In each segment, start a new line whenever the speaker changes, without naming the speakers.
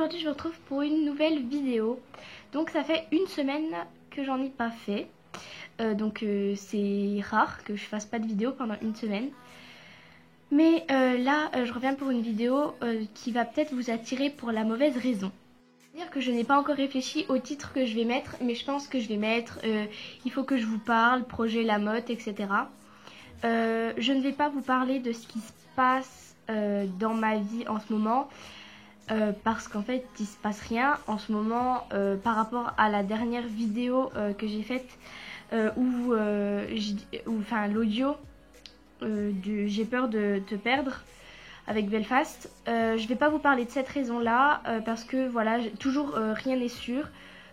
aujourd'hui je vous retrouve pour une nouvelle vidéo. Donc ça fait une semaine que j'en ai pas fait. C'est rare que je fasse pas de vidéo pendant une semaine. Mais là je reviens pour une vidéo qui va peut-être vous attirer pour la mauvaise raison. C'est-à-dire que je n'ai pas encore réfléchi au titre que je vais mettre, mais je pense que je vais mettre il faut que je vous parle, projet Lamotte, etc. Je ne vais pas vous parler de ce qui se passe dans ma vie en ce moment. Parce qu'en fait il se passe rien en ce moment par rapport à la dernière vidéo que j'ai faite où l'audio j'ai peur de te perdre avec Belfast. Je vais pas vous parler de cette raison là parce que voilà, toujours rien n'est sûr.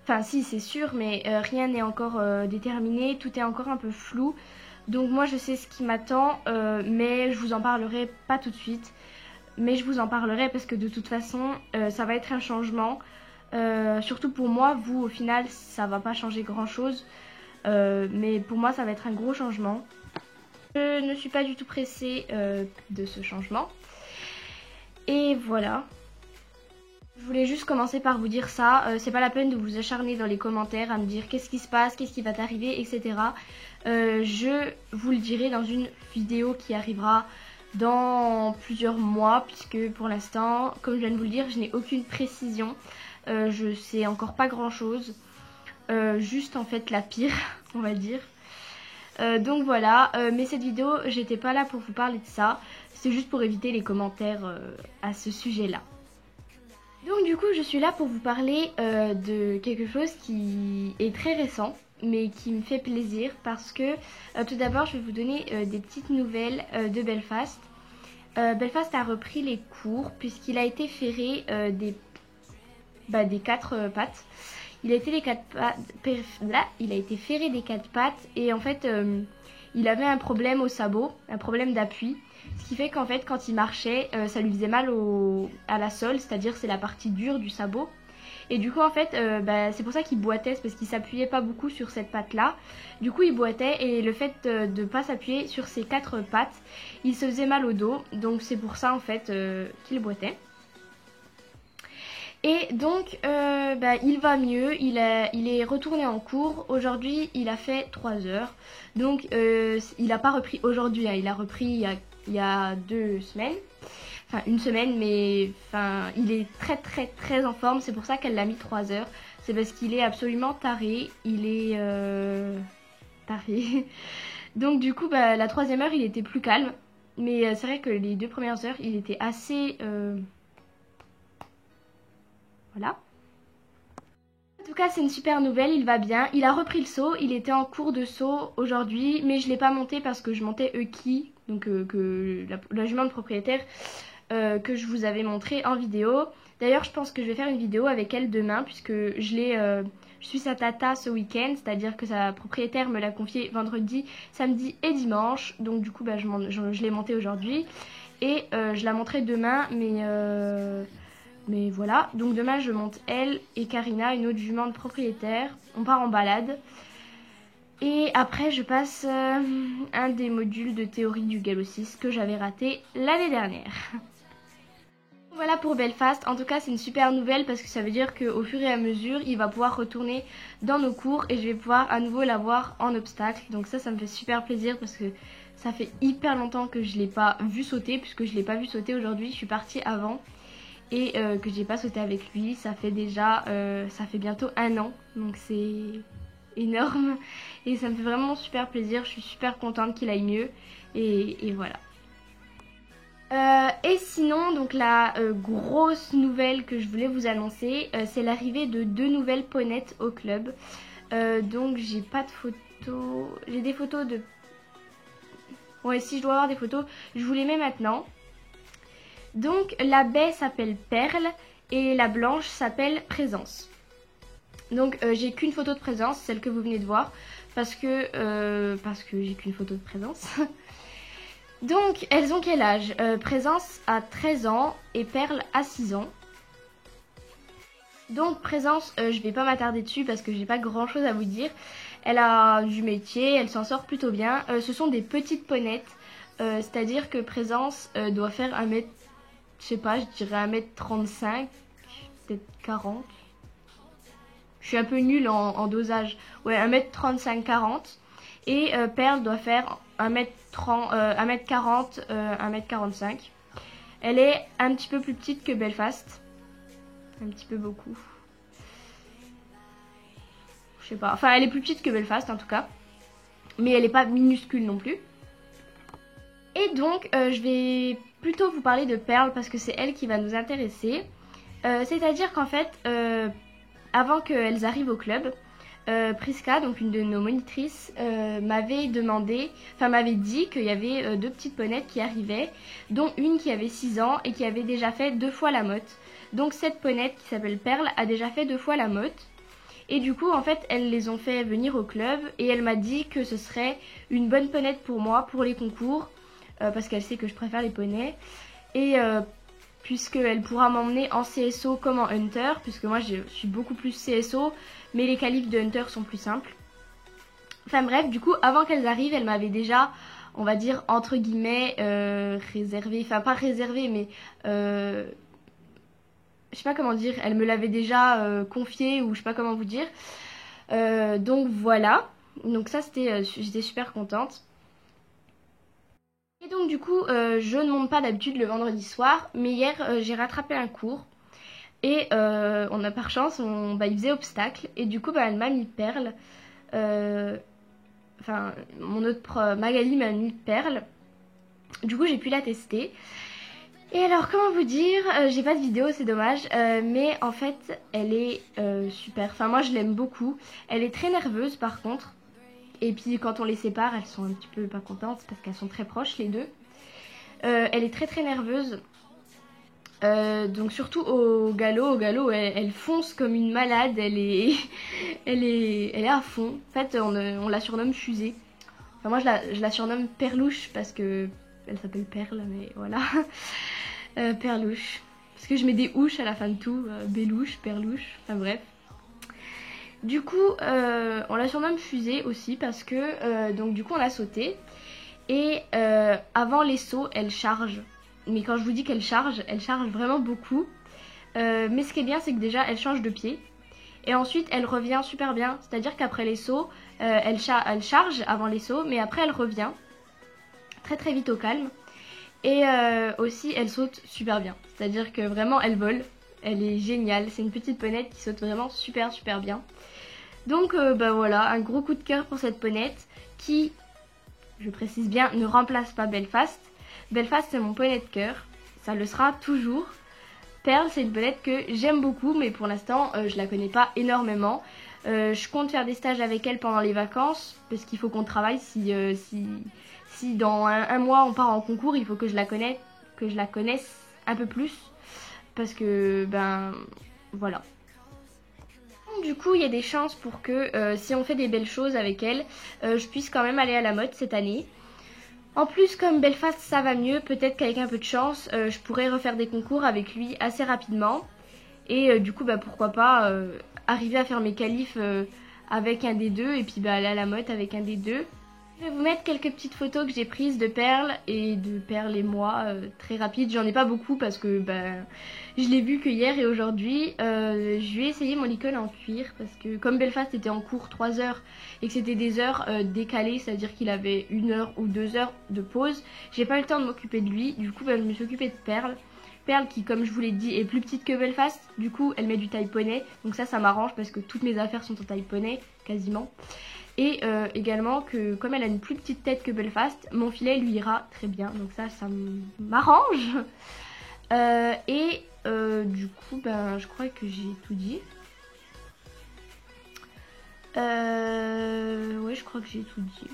Enfin si, c'est sûr, mais rien n'est encore déterminé, tout est encore un peu flou. Donc moi je sais ce qui m'attend, mais je vous en parlerai pas tout de suite. Mais je vous en parlerai parce que de toute façon ça va être un changement, surtout pour moi. Vous au final ça va pas changer grand chose, mais pour moi ça va être un gros changement. Je ne suis pas du tout pressée de ce changement et voilà. Je voulais juste commencer par vous dire ça. C'est pas la peine de vous acharner dans les commentaires à me dire qu'est-ce qui se passe, qu'est-ce qui va t'arriver, etc. Je vous le dirai dans une vidéo qui arrivera dans plusieurs mois, puisque pour l'instant, comme je viens de vous le dire, je n'ai aucune précision. Je sais encore pas grand chose, juste en fait la pire on va dire. Donc voilà, mais cette vidéo j'étais pas là pour vous parler de ça, c'est juste pour éviter les commentaires à ce sujet là. Donc du coup je suis là pour vous parler de quelque chose qui est très récent mais qui me fait plaisir parce que tout d'abord je vais vous donner des petites nouvelles de Belfast. Belfast a repris les cours puisqu'il a été ferré des 4 pattes. Il a été ferré des 4 pattes et en fait il avait un problème au sabot, un problème d'appui. Ce qui fait qu'en fait quand il marchait ça lui faisait mal à la sole, c'est-à-dire c'est la partie dure du sabot. Et du coup en fait c'est pour ça qu'il boitait, c'est parce qu'il s'appuyait pas beaucoup sur cette patte là. Du coup il boitait et le fait de pas s'appuyer sur ces 4 pattes, il se faisait mal au dos. Donc c'est pour ça en fait qu'il boitait. Et donc il va mieux, il est retourné en cours. Aujourd'hui il a fait 3 heures. Donc il n'a pas repris aujourd'hui, hein. Il a repris il y a 2 semaines. Enfin une semaine, mais il est très en forme. C'est pour ça qu'elle l'a mis 3 heures. C'est parce qu'il est absolument taré. Il est taré. Donc du coup la 3e heure il était plus calme. Mais c'est vrai que les 2 premières heures il était assez... Voilà. En tout cas c'est une super nouvelle, il va bien. Il a repris le saut, il était en cours de saut aujourd'hui. Mais je ne l'ai pas monté parce que je montais Euki. Donc la jument de propriétaire que je vous avais montré en vidéo. D'ailleurs je pense que je vais faire une vidéo avec elle demain puisque je suis sa tata ce week-end, c'est-à-dire que sa propriétaire me l'a confié vendredi, samedi et dimanche. Donc du coup je l'ai montée aujourd'hui et je la monterai demain, mais voilà. Donc demain je monte elle et Karina, une autre jument de propriétaire. On part en balade. Et après je passe un des modules de théorie du galop 6 que j'avais raté l'année dernière. Voilà pour Belfast. En tout cas c'est une super nouvelle parce que ça veut dire qu'au fur et à mesure il va pouvoir retourner dans nos cours et je vais pouvoir à nouveau l'avoir en obstacle. Donc ça me fait super plaisir parce que ça fait hyper longtemps que je ne l'ai pas vu sauter, puisque je ne l'ai pas vu sauter aujourd'hui. Je suis partie avant et que j'ai pas sauté avec lui. Ça fait bientôt 1 an, donc c'est énorme et ça me fait vraiment super plaisir. Je suis super contente qu'il aille mieux et voilà. Et sinon donc la grosse nouvelle que je voulais vous annoncer, c'est l'arrivée de 2 nouvelles ponettes au club. Donc j'ai pas de photos, j'ai des photos de... Ouais, si je dois avoir des photos, je vous les mets maintenant. Donc la baie s'appelle Perle et la blanche s'appelle Présence. Donc j'ai qu'une photo de Présence, celle que vous venez de voir, parce que j'ai qu'une photo de Présence. Donc elles ont quel âge? Présence a 13 ans et Perle a 6 ans. Donc Présence, je vais pas m'attarder dessus parce que j'ai pas grand chose à vous dire. Elle a du métier, elle s'en sort plutôt bien. Ce sont des petites ponettes, c'est-à-dire que Présence doit faire 1 mètre, je sais pas, je dirais 1m35, peut-être 40. Je suis un peu nulle en dosage. Ouais, 1m35, 40. Et Pearl doit faire 1m30, 1m40, 1m45. Elle est un petit peu plus petite que Belfast. Un petit peu beaucoup. Je sais pas. Enfin, elle est plus petite que Belfast en tout cas. Mais elle n'est pas minuscule non plus. Et donc, je vais plutôt vous parler de Pearl parce que c'est elle qui va nous intéresser. C'est-à-dire qu'en fait, avant qu'elles arrivent au club, Priska, donc une de nos monitrices, m'avait dit qu'il y avait 2 petites ponnettes qui arrivaient, dont une qui avait 6 ans et qui avait déjà fait 2 fois la motte. Donc cette ponette qui s'appelle Pearl a déjà fait 2 fois la motte. Et du coup, en fait, elles les ont fait venir au club et elle m'a dit que ce serait une bonne ponette pour moi, pour les concours, parce qu'elle sait que je préfère les poneys. Et puisqu'elle pourra m'emmener en CSO comme en Hunter, puisque moi je suis beaucoup plus CSO, mais les qualifs de Hunter sont plus simples. Enfin bref, du coup, avant qu'elles arrivent, elle m'avait déjà, on va dire, entre guillemets, réservé, enfin pas réservé, mais je sais pas comment dire, elle me l'avait déjà confié, ou je sais pas comment vous dire. Donc voilà, donc ça c'était, j'étais super contente. Et donc du coup, je ne monte pas d'habitude le vendredi soir, mais hier j'ai rattrapé un cours. Et on a par chance, il faisait obstacle. Et du coup, elle m'a mis Pearl. Enfin, mon autre Magali m'a mis Pearl. Du coup, j'ai pu la tester. Et alors, comment vous dire, j'ai pas de vidéo, c'est dommage. Mais en fait, elle est super. Enfin, moi, je l'aime beaucoup. Elle est très nerveuse, par contre. Et puis, quand on les sépare, elles sont un petit peu pas contentes parce qu'elles sont très proches, les deux. Elle est très très nerveuse. Donc surtout au galop, elle fonce comme une malade, elle est à fond. En fait, on la surnomme Fusée. Enfin, moi, je la surnomme Perlouche parce que elle s'appelle Perle, mais voilà. Perlouche. Parce que je mets des ouches à la fin de tout. Bélouche, Perlouche, enfin bref. Du coup, on la surnomme Fusée aussi parce que, donc du coup, on l'a sautée. Et avant les sauts, elle charge. Mais quand je vous dis qu'elle charge vraiment beaucoup. Mais ce qui est bien, c'est que déjà, elle change de pied. Et ensuite, elle revient super bien. C'est-à-dire qu'après les sauts, elle charge avant les sauts, mais après, elle revient très très vite au calme. Et aussi, elle saute super bien. C'est-à-dire que vraiment, elle vole. Elle est géniale. C'est une petite ponette qui saute vraiment super super bien. Donc voilà, un gros coup de cœur pour cette ponette qui, je précise bien, ne remplace pas Belfast. Belfast, c'est mon poney de cœur, ça le sera toujours. Pearl, c'est une ponette que j'aime beaucoup, mais pour l'instant, je la connais pas énormément. Je compte faire des stages avec elle pendant les vacances, parce qu'il faut qu'on travaille. Si dans un mois on part en concours, il faut que je la connaisse un peu plus, parce que, voilà. Du coup, il y a des chances pour que, si on fait des belles choses avec elle, je puisse quand même aller à la mode cette année. En plus, comme Belfast ça va mieux, peut-être qu'avec un peu de chance, je pourrais refaire des concours avec lui assez rapidement. Et du coup, pourquoi pas arriver à faire mes qualifs avec un des deux et puis aller à la mode avec un des deux. Je vais vous mettre quelques petites photos que j'ai prises de Pearl et moi, très rapides. J'en ai pas beaucoup parce que je l'ai vu que hier et aujourd'hui. Je vais essayer mon icône en cuir parce que comme Belfast était en cours 3 heures et que c'était des heures décalées, c'est-à-dire qu'il avait 1 heure ou 2 heures de pause, j'ai pas eu le temps de m'occuper de lui. Du coup, je me suis occupée de Pearl. Pearl qui, comme je vous l'ai dit, est plus petite que Belfast. Du coup, elle met du taille poney. Donc ça m'arrange parce que toutes mes affaires sont en taille poney, quasiment. Et également que comme elle a une plus petite tête que Belfast, mon filet lui ira très bien. Donc ça m'arrange. Du coup, je crois que j'ai tout dit. Ouais, je crois que j'ai tout dit.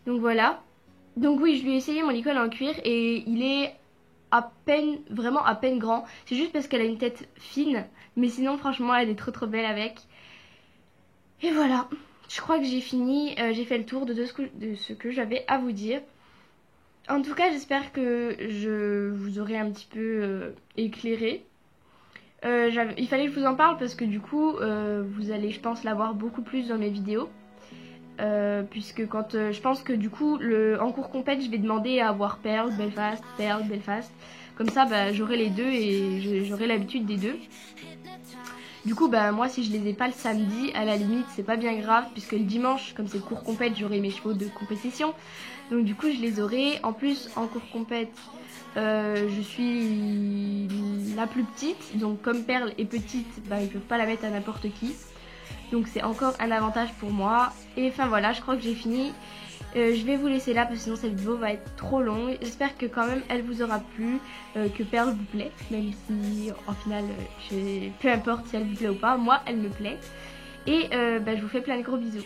Donc voilà. Donc oui, je lui ai essayé mon icône en cuir et il est vraiment à peine grand. C'est juste parce qu'elle a une tête fine. Mais sinon, franchement, elle est trop trop belle avec. Et voilà. Je crois que j'ai fini. J'ai fait le tour de ce que j'avais à vous dire. En tout cas, j'espère que je vous aurai un petit peu éclairé. Il fallait que je vous en parle parce que du coup, vous allez, je pense, la voir beaucoup plus dans mes vidéos. Puisque je pense que du coup, en cours compète, je vais demander à avoir Pearl, Belfast. Comme ça, bah, j'aurai les deux et j'aurai l'habitude des deux. Du coup, bah, moi, si je les ai pas le samedi, à la limite, c'est pas bien grave, puisque le dimanche, comme c'est cours compète, j'aurai mes chevaux de compétition. Donc, du coup, je les aurai. En plus, en cours compète, je suis la plus petite. Donc, comme Perle est petite, bah, ils peuvent pas la mettre à n'importe qui. Donc, c'est encore un avantage pour moi. Et enfin, voilà, je crois que j'ai fini. Je vais vous laisser là parce que sinon cette vidéo va être trop longue. J'espère que quand même elle vous aura plu, que Perle vous plaît, même si en final peu importe si elle vous plaît ou pas, moi elle me plaît. Et bah, je vous fais plein de gros bisous.